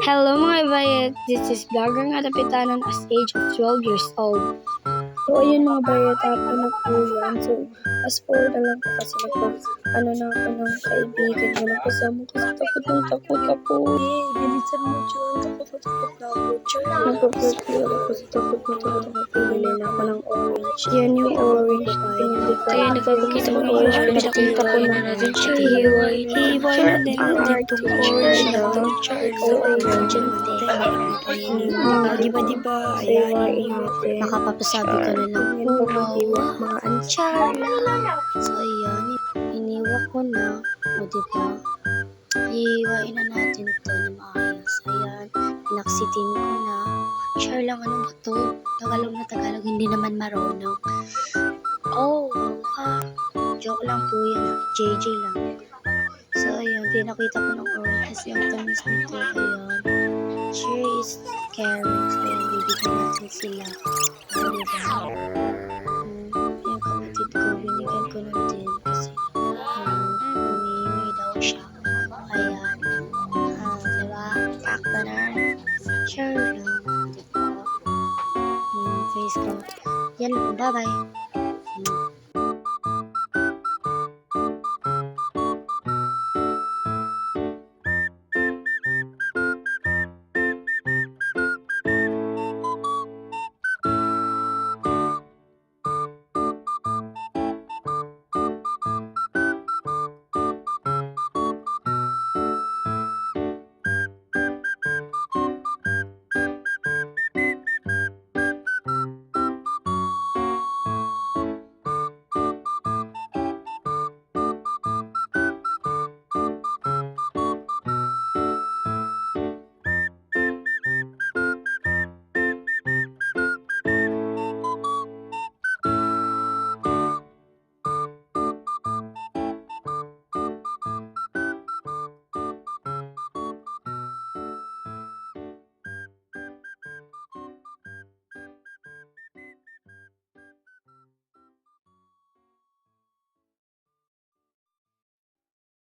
Hello mga bayet, this is vlogger nga napitanon as age of 12 years old. So ayun mga bayet, ako na po yan. So fast forward na lang po kasi ano na ako ng kaibigan ko. Nagpasama ko sa takot ako. Bilisan mo dyan, takot na ako dyan. Nagpapapil ako sa takot ako. Pinili na ako ng orange. Yan yung orange na pinili ko. Kaya nagpapakita mo ng orange, pero hihiwain na natin siya. Hihiwain na din natin itong orange na to. So, ayun, dyan diba? Ayan, makapapasabi ka na lang. Mga anchar. So, ayan, iniwa ko na. O, diba? Hihiwain na natin ito na maayos. Ayan, pinaksitin ko na. Char lang, ano ba to? Tagalog na Tagalog, hindi naman marunong. Oh, joke lang po yan. JJ lang. So, ayan, pinakita ko ng orange kasi ang tamis nito. Ayan. Share is caring. So, ayan, bibigyan natin sila. Diba? Yung kapatid ko, binigyan ko na din kasi humihingi daw siya. Ayan. Diba? Pakta na. Share lang. Diba? Face ko. Yan, bye-bye.